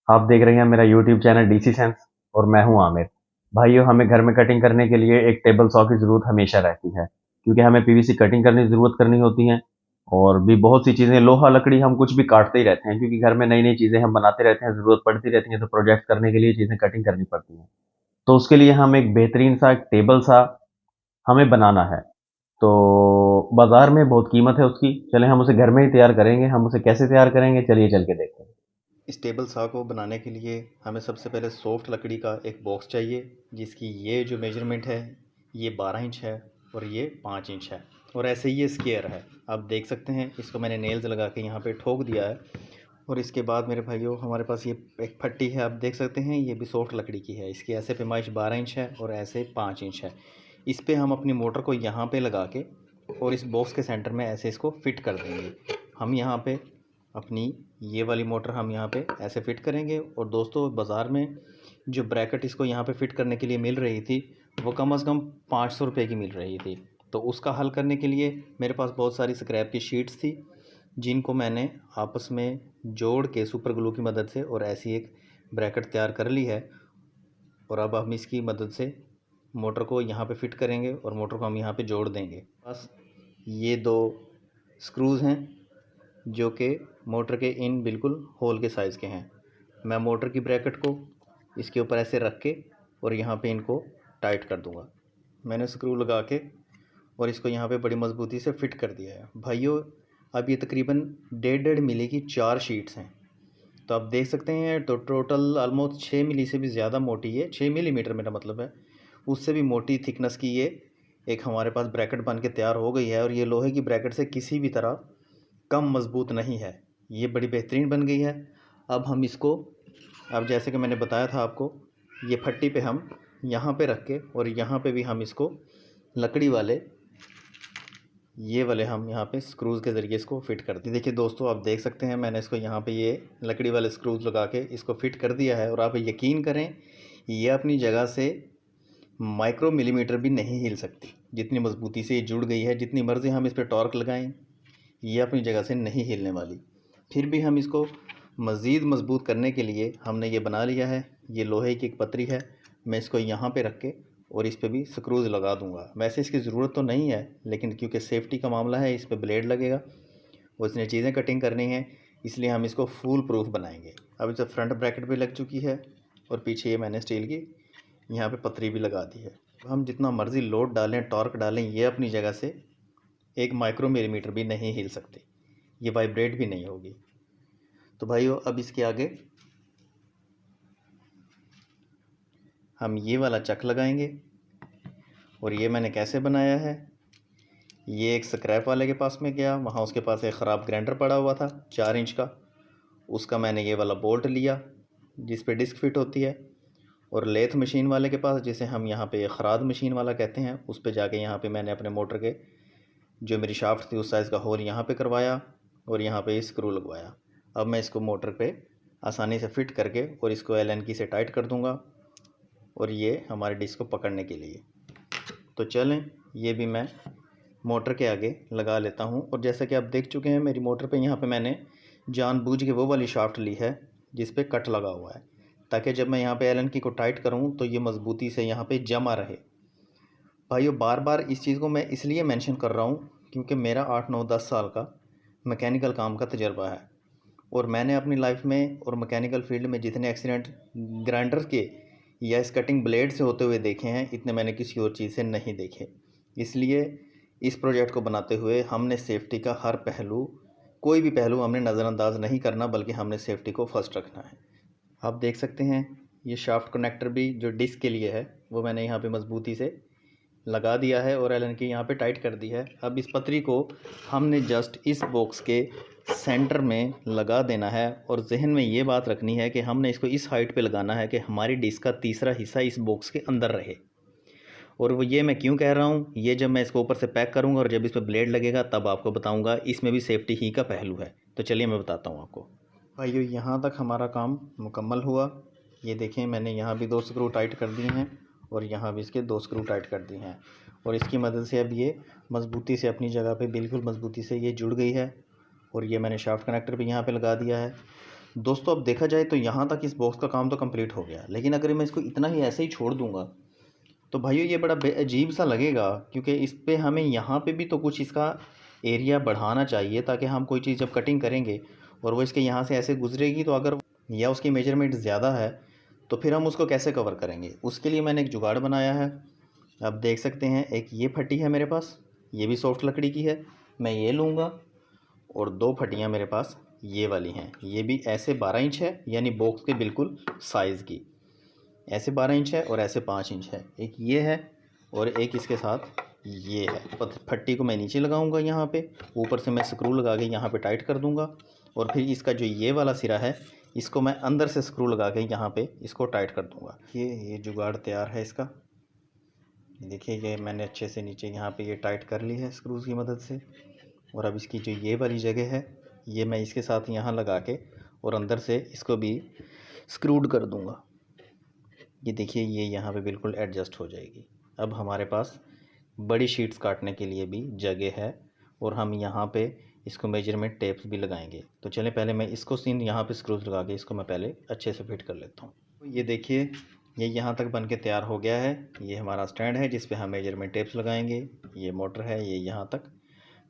आप देख रहे हैं मेरा यूट्यूब चैनल डीसी सेंस और मैं हूं आमिर। भाइयों, हमें घर में कटिंग करने के लिए एक टेबल सॉ की ज़रूरत हमेशा रहती है, क्योंकि हमें पीवीसी कटिंग करने की ज़रूरत करनी होती है। और भी बहुत सी चीज़ें, लोहा लकड़ी हम कुछ भी काटते ही रहते हैं, क्योंकि घर में नई नई चीज़ें हम बनाते रहते हैं, ज़रूरत पड़ती रहती है, तो प्रोजेक्ट करने के लिए चीज़ें कटिंग करनी पड़ती हैं। तो उसके लिए हम एक बेहतरीन सा एक टेबल सा हमें बनाना है। तो बाज़ार में बहुत कीमत है उसकी। चलें, हम उसे घर में ही तैयार करेंगे। हम उसे कैसे तैयार करेंगे, चलिए चल के देखते हैं। इस टेबल साह को बनाने के लिए हमें सबसे पहले सॉफ्ट लकड़ी का एक बॉक्स चाहिए, जिसकी ये जो मेजरमेंट है ये 12 इंच है और ये 5 इंच है, और ऐसे ही ये स्क्वायर है। आप देख सकते हैं, इसको मैंने नेल्स लगा के यहाँ पे ठोक दिया है। और इसके बाद मेरे भाइयों, हमारे पास ये एक फट्टी है, आप देख सकते हैं, ये भी सॉफ्ट लकड़ी की है। इसकी ऐसे पैमाइश 12 इंच है और ऐसे 5 इंच है। इस पे हम अपनी मोटर को यहाँ पे लगा के और इस बॉक्स के सेंटर में ऐसे इसको फिट कर देंगे। हम यहाँ पे अपनी ये वाली मोटर हम यहाँ पे ऐसे फिट करेंगे। और दोस्तों, बाज़ार में जो ब्रैकेट इसको यहाँ पे फिट करने के लिए मिल रही थी, वो कम से कम 500 रुपये की मिल रही थी। तो उसका हल करने के लिए मेरे पास बहुत सारी स्क्रैप की शीट्स थी, जिनको मैंने आपस में जोड़ के सुपर ग्लू की मदद से और ऐसी एक ब्रैकेट तैयार कर ली है। और अब हम इसकी मदद से मोटर को यहाँ पे फिट करेंगे और मोटर को हम यहाँ पे जोड़ देंगे। बस ये दो स्क्रूज़ हैं, जो कि मोटर के इन बिल्कुल होल के साइज़ के हैं। मैं मोटर की ब्रैकेट को इसके ऊपर ऐसे रख के और यहाँ पे इनको टाइट कर दूँगा। मैंने स्क्रू लगा के और इसको यहाँ पे बड़ी मज़बूती से फिट कर दिया है। भाइयों, अब ये तकरीबन 1.5 मिली की 4 शीट्स हैं। तो आप देख सकते हैं, तो टोटल ऑलमोस्ट 6 मिली से भी ज़्यादा मोटी है, 6 मिलीमीटर मेरा मतलब है, उससे भी मोटी थिकनेस की ये एक हमारे पास ब्रैकेट बन के तैयार हो गई है। और ये लोहे की ब्रैकेट से किसी भी तरह कम मज़बूत नहीं है, ये बड़ी बेहतरीन बन गई है। अब हम इसको, अब जैसे कि मैंने बताया था आपको, ये फट्टी पे हम यहाँ पे रख के और यहाँ पे भी हम इसको लकड़ी वाले, ये वाले हम यहाँ पे स्क्रूज़ के ज़रिए इसको फिट कर दिए। देखिए दोस्तों, आप देख सकते हैं, मैंने इसको यहाँ पे ये लकड़ी वाले स्क्रूज़ लगा के इसको फिट कर दिया है। और आप यकीन करें, ये अपनी जगह से माइक्रो मिलीमीटर भी नहीं हिल सकती, जितनी मज़बूती से ये जुड़ गई है। जितनी मर्ज़ी हम इस पर टॉर्क लगाएं, ये अपनी जगह से नहीं हिलने वाली। फिर भी हम इसको मज़ीद मज़बूत करने के लिए हमने ये बना लिया है, ये लोहे की एक पतरी है। मैं इसको यहाँ पे रख के और इस पे भी स्क्रूज़ लगा दूँगा। वैसे इसकी ज़रूरत तो नहीं है, लेकिन क्योंकि सेफ्टी का मामला है, इस पे ब्लेड लगेगा और इसने चीज़ें कटिंग करनी है, इसलिए हम इसको फुल प्रूफ बनाएंगे। अब इसे फ्रंट ब्रैकेट भी लग चुकी है और पीछे ये मैंने स्टील की यहाँ पे पतरी भी लगा दी है। हम जितना मर्ज़ी लोड डालें, टॉर्क डालें, ये अपनी जगह से 1 माइक्रो मिलीमीटर भी नहीं हिल सकती, ये वाइब्रेट भी नहीं होगी। तो भाइयों, अब इसके आगे हम ये वाला चक लगाएंगे। और ये मैंने कैसे बनाया है, ये एक स्क्रैप वाले के पास में गया, वहाँ उसके पास एक ख़राब ग्राइंडर पड़ा हुआ था 4 इंच का, उसका मैंने ये वाला बोल्ट लिया जिस पे डिस्क फिट होती है। और लेथ मशीन वाले के पास, जिसे हम यहाँ पे खराद मशीन वाला कहते हैं, उस पे जाके यहाँ पे मैंने अपने मोटर के जो मेरी शाफ्ट थी उस साइज़ का होल यहाँ पे करवाया और यहाँ पे स्क्रू लगवाया। अब मैं इसको मोटर पे आसानी से फिट करके और इसको एलन की से टाइट कर दूँगा, और ये हमारे डिस्क को पकड़ने के लिए। तो चलें, ये भी मैं मोटर के आगे लगा लेता हूँ। और जैसा कि आप देख चुके हैं, मेरी मोटर पे यहाँ पे मैंने जानबूझ के वो वाली शाफ्ट ली है जिस पे कट लगा हुआ है, ताकि जब मैं यहाँ पे एलन की को टाइट करूँ तो ये मज़बूती से यहाँ पे जमा रहे। भाइयों, बार बार इस चीज़ को मैं इसलिए मेंशन कर रहा हूँ क्योंकि मेरा 8 9 10 साल का मैकेनिकल काम का तजर्बा है, और मैंने अपनी लाइफ में और मैकेनिकल फील्ड में जितने एक्सीडेंट ग्राइंडर के या इस कटिंग ब्लेड से होते हुए देखे हैं, इतने मैंने किसी और चीज़ से नहीं देखे। इसलिए इस प्रोजेक्ट को बनाते हुए हमने सेफ्टी का हर पहलू, कोई भी पहलू हमने नज़रअंदाज नहीं करना, बल्कि हमने सेफ्टी को फर्स्ट रखना है। आप देख सकते हैं, ये शाफ्ट कनेक्टर भी जो डिस्क के लिए है वो मैंने यहाँ पे मज़बूती से लगा दिया है और एलन की यहाँ पे टाइट कर दी है। अब इस पतरी को हमने जस्ट इस बॉक्स के सेंटर में लगा देना है, और जहन में ये बात रखनी है कि हमने इसको इस हाइट पे लगाना है कि हमारी डिस्क का तीसरा हिस्सा इस बॉक्स के अंदर रहे। और वो ये मैं क्यों कह रहा हूँ, ये जब मैं इसको ऊपर से पैक करूँगा और जब इस पर ब्लेड लगेगा तब आपको बताऊँगा। इसमें भी सेफ्टी ही का पहलू है, तो चलिए मैं बताता हूँ आपको। भाइयों, यहाँ तक हमारा काम मुकम्मल हुआ। ये देखें, मैंने यहाँ भी 2 स्क्रू टाइट कर दिए हैं और यहाँ भी इसके 2 स्क्रू टाइट कर दिए हैं, और इसकी मदद से अब ये मज़बूती से अपनी जगह पे बिल्कुल मज़बूती से ये जुड़ गई है। और ये मैंने शाफ्ट कनेक्टर भी यहाँ पे लगा दिया है। दोस्तों अब देखा जाए तो यहाँ तक इस बॉक्स का काम तो कंप्लीट हो गया, लेकिन अगर मैं इसको इतना ही ऐसे ही छोड़ दूँगा तो भाइयों ये बड़ा अजीब सा लगेगा, क्योंकि इस पे हमें यहाँ पे भी तो कुछ इसका एरिया बढ़ाना चाहिए, ताकि हम कोई चीज़ जब कटिंग करेंगे और वो इसके यहाँ से ऐसे गुजरेगी, तो अगर या उसकी मेजरमेंट ज़्यादा है तो फिर हम उसको कैसे कवर करेंगे। उसके लिए मैंने एक जुगाड़ बनाया है। आप देख सकते हैं, एक ये फट्टी है मेरे पास, ये भी सॉफ्ट लकड़ी की है, मैं ये लूँगा। और 2 फट्टियाँ मेरे पास ये वाली हैं, ये भी ऐसे 12 इंच है, यानी बॉक्स के बिल्कुल साइज़ की। ऐसे 12 इंच है और ऐसे 5 इंच है। एक ये है और एक इसके साथ ये है। फट्टी को मैं नीचे लगाऊंगा यहाँ पे, ऊपर से मैं स्क्रू लगा के यहाँ पे टाइट कर दूंगा, और फिर इसका जो ये वाला सिरा है इसको मैं अंदर से स्क्रू लगा के यहाँ पे इसको टाइट कर दूंगा। ये जुगाड़ तैयार है इसका। देखिए ये मैंने अच्छे से नीचे यहाँ पे ये टाइट कर ली है स्क्रूज़ की मदद से। और अब इसकी जो ये वाली जगह है ये मैं इसके साथ यहाँ लगा के और अंदर से इसको भी स्क्रूड कर दूँगा। ये देखिए ये यहाँ पे बिल्कुल एडजस्ट हो जाएगी। अब हमारे पास बड़ी शीट्स काटने के लिए भी जगह है, और हम यहाँ पे इसको मेजरमेंट टेप्स भी लगाएंगे। तो चलें पहले मैं इसको सीन यहाँ पे स्क्रूज लगा के इसको मैं पहले अच्छे से फिट कर लेता हूँ। ये देखिए ये यहाँ तक बन के तैयार हो गया है। ये हमारा स्टैंड है जिस पे हम मेजरमेंट टेप्स लगाएंगे। ये मोटर है, ये यहाँ तक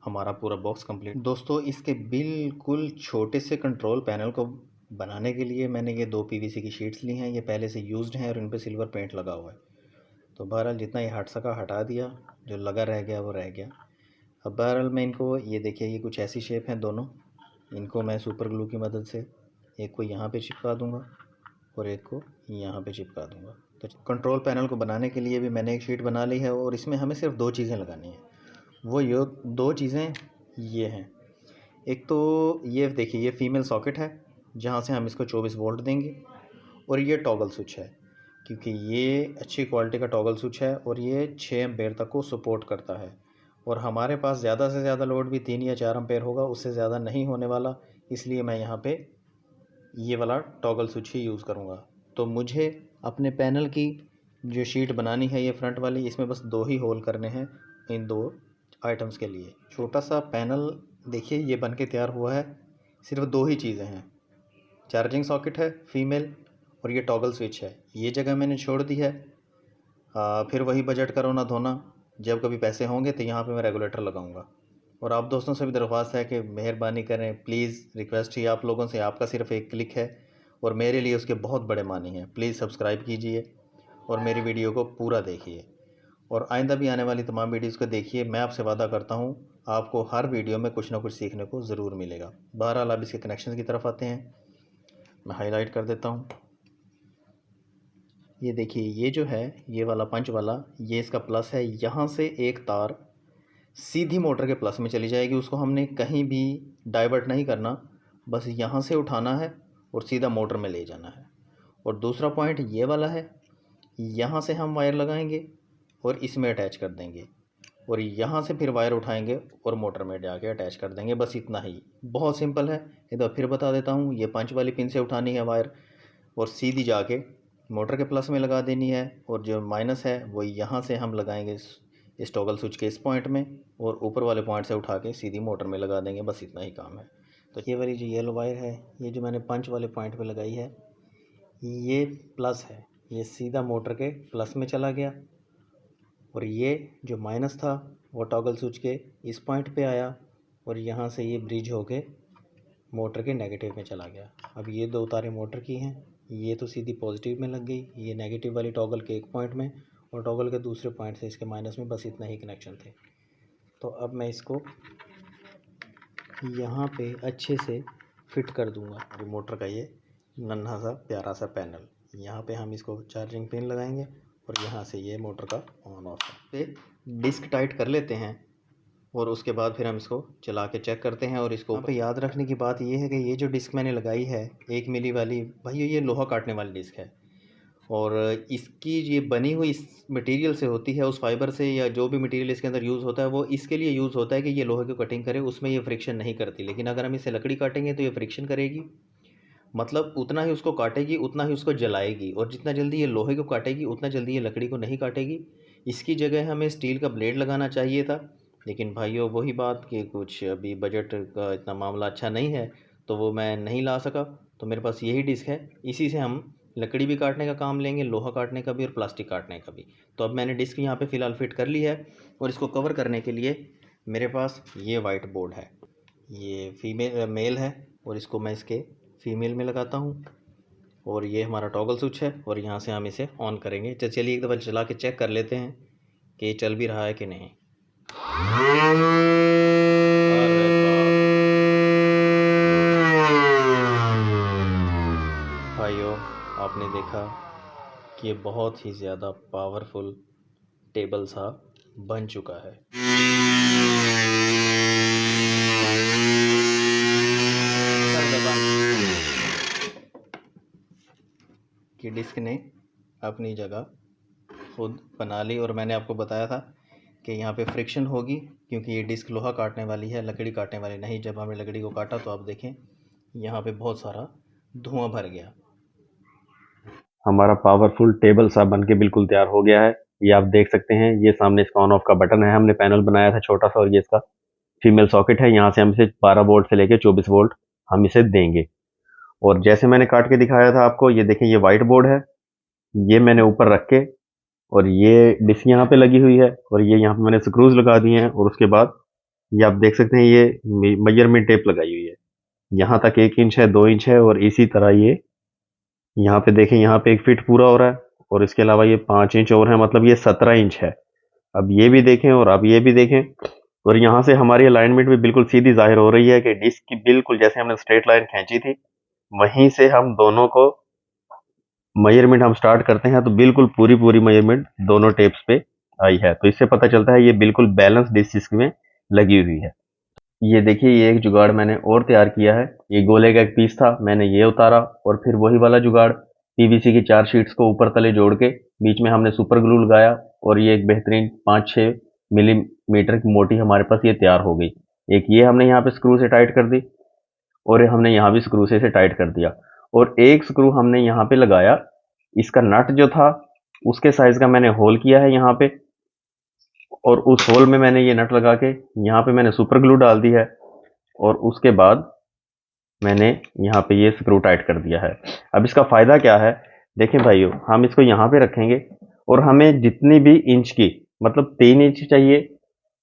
हमारा पूरा बॉक्स कंप्लीट। दोस्तों इसके बिल्कुल छोटे से कंट्रोल पैनल को बनाने के लिए मैंने ये 2 पीवीसी की शीट्स ली हैं। ये पहले से यूज्ड हैं और इन पे सिल्वर पेंट लगा हुआ है। तो बहरहाल जितना ये हट सका हटा दिया, जो लगा रह गया वो रह गया। अब बहरहाल मैं इनको, ये देखिए ये कुछ ऐसी शेप हैं दोनों, इनको मैं सुपर ग्लू की मदद से एक को यहाँ पे चिपका दूँगा और एक को यहाँ पे चिपका दूँगा। तो कंट्रोल पैनल को बनाने के लिए भी मैंने एक शीट बना ली है, और इसमें हमें सिर्फ 2 चीज़ें लगानी हैं। वो ये 2 चीज़ें ये हैं। एक तो ये देखिए ये फीमेल सॉकेट है जहाँ से हम इसको 24 वोल्ट देंगे, और ये टॉगल स्विच है, क्योंकि ये अच्छी क्वालिटी का टॉगल स्विच है और ये 6 एम्पेयर तक को सपोर्ट करता है। और हमारे पास ज़्यादा से ज़्यादा लोड भी 3 या 4 एम्पेयर होगा, उससे ज़्यादा नहीं होने वाला, इसलिए मैं यहाँ पे ये वाला टॉगल स्विच ही यूज़ करूँगा। तो मुझे अपने पैनल की जो शीट बनानी है ये फ्रंट वाली, इसमें बस 2 ही होल करने हैं इन 2 आइटम्स के लिए। छोटा सा पैनल देखिए ये बन के तैयार हुआ है। सिर्फ 2 ही चीज़ें हैं, चार्जिंग सॉकेट है फीमेल और ये टॉगल स्विच है। ये जगह मैंने छोड़ दी है। फिर वही बजट करो ना धोना, जब कभी पैसे होंगे तो यहाँ पे मैं रेगुलेटर लगाऊंगा। और आप दोस्तों से भी दरख्वास्त है कि मेहरबानी करें, प्लीज़ रिक्वेस्ट ही आप लोगों से, आपका सिर्फ एक क्लिक है और मेरे लिए उसके बहुत बड़े मानी हैं। प्लीज़ सब्सक्राइब कीजिए और मेरी वीडियो को पूरा देखिए, और आइंदा भी आने वाली तमाम वीडियोज़ को देखिए। मैं आपसे वादा करता हूँ आपको हर वीडियो में कुछ ना कुछ सीखने को ज़रूर मिलेगा। बहरहाल अब इसके कनेक्शन की तरफ आते हैं। मैं हाईलाइट कर देता हूँ। ये देखिए ये जो है ये वाला पंच वाला, ये इसका प्लस है। यहाँ से एक तार सीधी मोटर के प्लस में चली जाएगी, उसको हमने कहीं भी डाइवर्ट नहीं करना, बस यहाँ से उठाना है और सीधा मोटर में ले जाना है। और दूसरा पॉइंट ये वाला है, यहाँ से हम वायर लगाएंगे और इसमें अटैच कर देंगे, और यहाँ से फिर वायर उठाएंगे और मोटर में जाके अटैच कर देंगे। बस इतना ही, बहुत सिंपल है। ये तो फिर बता देता हूँ, ये पंच वाली पिन से उठानी है वायर और सीधी जाके मोटर के प्लस में लगा देनी है, और जो माइनस है वो यहाँ से हम लगाएंगे इस टॉगल स्विच के इस पॉइंट में, और ऊपर वाले पॉइंट से उठा के सीधी मोटर में लगा देंगे। बस इतना ही काम है। तो ये वाली जो येलो वायर है, ये जो मैंने पंच वाले पॉइंट पे लगाई है, ये प्लस है, ये सीधा मोटर के प्लस में चला गया, और ये जो माइनस था वो टॉगल स्विच के इस पॉइंट पे आया, और यहाँ से ये ब्रिज होके मोटर के नेगेटिव में चला गया। अब ये 2 तारें मोटर की हैं, ये तो सीधी पॉजिटिव में लग गई, ये नेगेटिव वाली टॉगल के एक पॉइंट में और टॉगल के दूसरे पॉइंट से इसके माइनस में। बस इतना ही कनेक्शन थे। तो अब मैं इसको यहाँ पे अच्छे से फिट कर दूँगा। अभी मोटर का ये नन्हा सा प्यारा सा पैनल, यहाँ पे हम इसको चार्जिंग पिन लगाएंगे और यहाँ से ये मोटर का ऑन ऑफ पे डिस्क टाइट कर लेते हैं, और उसके बाद फिर हम इसको चला के चेक करते हैं। और इसको यहाँ पे याद रखने की बात ये है कि ये जो डिस्क मैंने लगाई है 1 मिली वाली, भाई ये लोहा काटने वाली डिस्क है, और इसकी ये बनी हुई इस मटेरियल से होती है, उस फाइबर से, या जो भी मटेरियल इसके अंदर यूज़ होता है वो इसके लिए यूज़ होता है कि ये लोहे को कटिंग करे, उसमें ये फ्रिक्शन नहीं करती। लेकिन अगर हम इसे लकड़ी काटेंगे तो ये फ्रिक्शन करेगी, मतलब उतना ही उसको काटेगी, उतना ही उसको जलाएगी, और जितना जल्दी ये लोहे को काटेगी उतना जल्दी ये लकड़ी को नहीं काटेगी। इसकी जगह हमें स्टील का ब्लेड लगाना चाहिए था, लेकिन भाइयों वही बात कि कुछ अभी बजट का इतना मामला अच्छा नहीं है, तो वो मैं नहीं ला सका। तो तो मेरे पास यही डिस्क है, इसी से हम लकड़ी भी काटने का काम लेंगे, लोहा काटने का भी और प्लास्टिक काटने का भी। तो अब मैंने डिस्क यहाँ पे फ़िलहाल फिट कर ली है और इसको कवर करने के लिए मेरे पास ये वाइट बोर्ड है, ये मेल है और इसको मैं इसके फीमेल में लगाता हूँ और ये हमारा टॉगल स्विच है और यहाँ से हम इसे ऑन करेंगे। तो चलिए एक दफ़ा चला के चेक कर लेते हैं कि ये चल भी रहा है कि नहीं। भाइयों, आपने देखा कि ये बहुत ही ज़्यादा पावरफुल टेबल सा बन चुका है। कि डिस्क ने अपनी जगह खुद बना ली और मैंने आपको बताया था कि यहाँ पे फ्रिक्शन होगी क्योंकि ये डिस्क लोहा काटने वाली है, लकड़ी काटने वाली नहीं। जब हमने लकड़ी को काटा तो आप देखें यहाँ पे बहुत सारा धुआं भर गया। हमारा पावरफुल टेबल सा बन के बिल्कुल तैयार हो गया है। ये आप देख सकते हैं, ये सामने इसका ऑन ऑफ का बटन है। हमने पैनल बनाया था छोटा सा और ये इसका फीमेल सॉकेट है। यहाँ से हम इसे 12 वोल्ट से लेके 24 वोल्ट हम इसे देंगे। और जैसे मैंने काट के दिखाया था आपको, ये देखें ये वाइट बोर्ड है, ये मैंने ऊपर रख के और ये डिस्क यहाँ पे लगी हुई है और ये यहाँ पे मैंने स्क्रूज लगा दिए हैं। और उसके बाद ये आप देख सकते हैं ये मेजरमेंट टेप लगाई हुई है, यहाँ तक 1 इंच है, 2 इंच है और इसी तरह ये यहाँ पे देखें, यहाँ पे 1 फीट पूरा हो रहा है और इसके अलावा ये 5 इंच और है, मतलब ये 17 इंच है। अब ये भी देखें और अब ये भी देखें और यहाँ से हमारी अलाइनमेंट भी बिल्कुल सीधी जाहिर हो रही है कि डिस्क की बिल्कुल जैसे हमने स्ट्रेट लाइन खींची थी वहीं से हम दोनों को मेजरमेंट हम स्टार्ट करते हैं तो बिल्कुल पूरी मेजरमेंट दोनों टेप्स पे आई है। तो इससे पता चलता है ये बिल्कुल बैलेंस डिस्क में लगी हुई है। ये देखिए, ये एक जुगाड़ मैंने और तैयार किया है। ये गोले का एक पीस था, मैंने ये उतारा और फिर वही वाला जुगाड़ पीवीसी की 4 शीट्स को ऊपर तले जोड़ के बीच में हमने सुपर ग्लू लगाया और ये एक बेहतरीन 5-6 मिलीमीटर की मोटी हमारे पास ये तैयार हो गई। एक ये हमने यहाँ पे स्क्रू से टाइट कर दी और हमने यहाँ भी स्क्रू से इसे टाइट कर दिया और एक स्क्रू हमने यहाँ पे लगाया। इसका नट जो था उसके साइज का मैंने होल किया है यहाँ पे और उस होल में मैंने ये नट लगा के यहाँ पे मैंने सुपर ग्लू डाल दी है और उसके बाद मैंने यहाँ पे ये स्क्रू टाइट कर दिया है। अब इसका फ़ायदा क्या है, देखें भाइयों, हम इसको यहाँ पे रखेंगे और हमें जितनी भी इंच की, मतलब 3 इंच चाहिए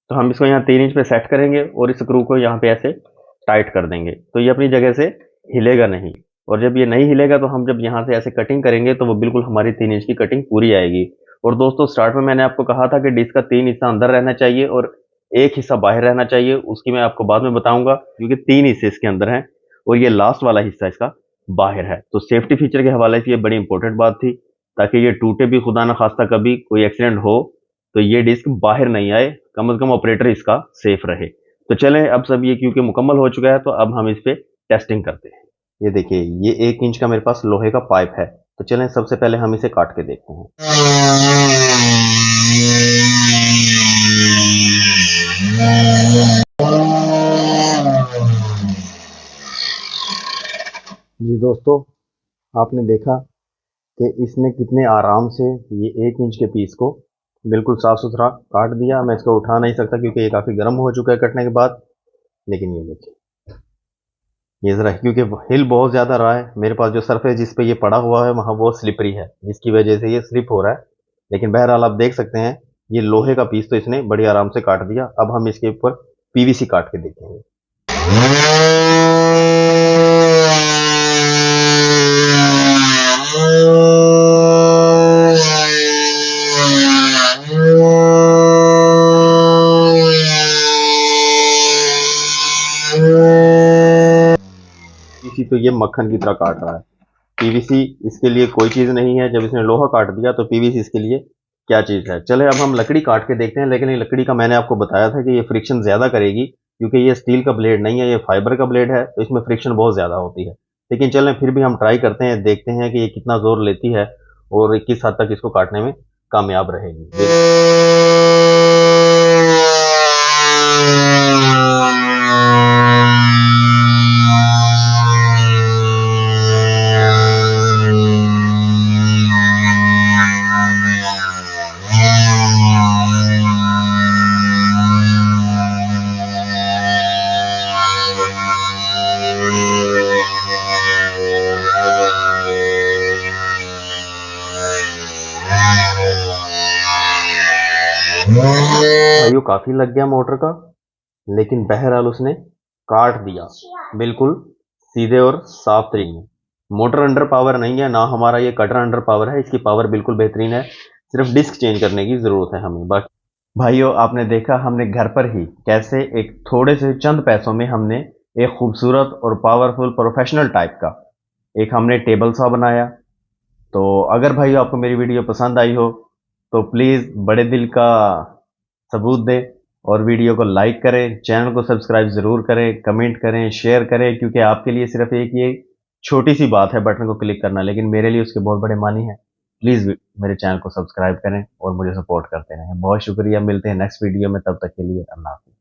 तो हम इसको यहाँ 3 इंच पे सेट करेंगे और इस स्क्रू को यहाँ पे ऐसे टाइट कर देंगे तो ये अपनी जगह से हिलेगा नहीं। और जब ये नहीं हिलेगा तो हम जब यहाँ से ऐसे कटिंग करेंगे तो वो बिल्कुल हमारी 3 इंच की कटिंग पूरी आएगी। और दोस्तों, स्टार्ट में मैंने आपको कहा था कि डिस्क का 3 हिस्सा अंदर रहना चाहिए और 1 हिस्सा बाहर रहना चाहिए, उसकी मैं आपको बाद में बताऊंगा क्योंकि 3 हिस्से इसके अंदर हैं और ये लास्ट वाला हिस्सा इसका बाहर है। तो सेफ्टी फीचर के हवाले से ये बड़ी इंपॉर्टेंट बात थी ताकि ये टूटे भी खुदा ना खास्ता, कभी कोई एक्सीडेंट हो तो ये डिस्क बाहर नहीं आए, कम से कम ऑपरेटर इसका सेफ रहे। तो चलें, अब सब ये क्योंकि मुकम्मल हो चुका है तो अब हम इस पे टेस्टिंग करते हैं। ये देखिए, ये 1 इंच का मेरे पास लोहे का पाइप है। तो चलें, सबसे पहले हम इसे काट के देखते हैं। जी दोस्तों, आपने देखा कि इसने कितने आराम से ये 1 इंच के पीस को बिल्कुल साफ सुथरा काट दिया। मैं इसको उठा नहीं सकता क्योंकि ये काफ़ी गर्म हो चुका है कटने के बाद, लेकिन ये देखिए, ये ज़रा क्योंकि हिल बहुत ज़्यादा रहा है, मेरे पास जो सरफेस जिस पे ये पड़ा हुआ है वहाँ वो स्लिपरी है जिसकी वजह से ये स्लिप हो रहा है। लेकिन बहरहाल आप देख सकते हैं ये लोहे का पीस तो इसने बड़ी आराम से काट दिया। अब हम इसके ऊपर पीवीसी काट के देखेंगे। पीवीसी तो ये मक्खन की तरह काट रहा है। पीवीसी इसके लिए कोई चीज़ नहीं है, जब इसने लोहा काट दिया तो पीवीसी इसके लिए क्या चीज़ है। चले अब हम लकड़ी काट के देखते हैं, लेकिन ये लकड़ी का मैंने आपको बताया था कि ये फ्रिक्शन ज़्यादा करेगी क्योंकि ये स्टील का ब्लेड नहीं है, ये फाइबर का ब्लेड है, तो इसमें फ्रिक्शन बहुत ज़्यादा होती है। लेकिन चलें फिर भी हम ट्राई करते हैं, देखते हैं कि ये कितना ज़ोर लेती है और किस हद तक इसको काटने में कामयाब रहेगी। भाइयों काफ़ी लग गया मोटर का, लेकिन बहरहाल उसने काट दिया बिल्कुल सीधे और साफ तरीके में। मोटर अंडर पावर नहीं है, ना हमारा ये कटर अंडर पावर है, इसकी पावर बिल्कुल बेहतरीन है, सिर्फ डिस्क चेंज करने की ज़रूरत है हमें। बाकी भाइयों आपने देखा हमने घर पर ही कैसे एक थोड़े से चंद पैसों में हमने एक खूबसूरत और पावरफुल प्रोफेशनल टाइप का एक हमने टेबल सा बनाया। तो अगर भाई आपको मेरी वीडियो पसंद आई हो तो प्लीज़ बड़े दिल का सबूत दें और वीडियो को लाइक करें, चैनल को सब्सक्राइब ज़रूर करें, कमेंट करें, शेयर करें, क्योंकि आपके लिए सिर्फ एक ये छोटी सी बात है बटन को क्लिक करना, लेकिन मेरे लिए उसके बहुत बड़े मानी हैं। प्लीज़ मेरे चैनल को सब्सक्राइब करें और मुझे सपोर्ट करते रहें। बहुत शुक्रिया, मिलते हैं नेक्स्ट वीडियो में, तब तक के लिए अल्लाह हाफ़िज़।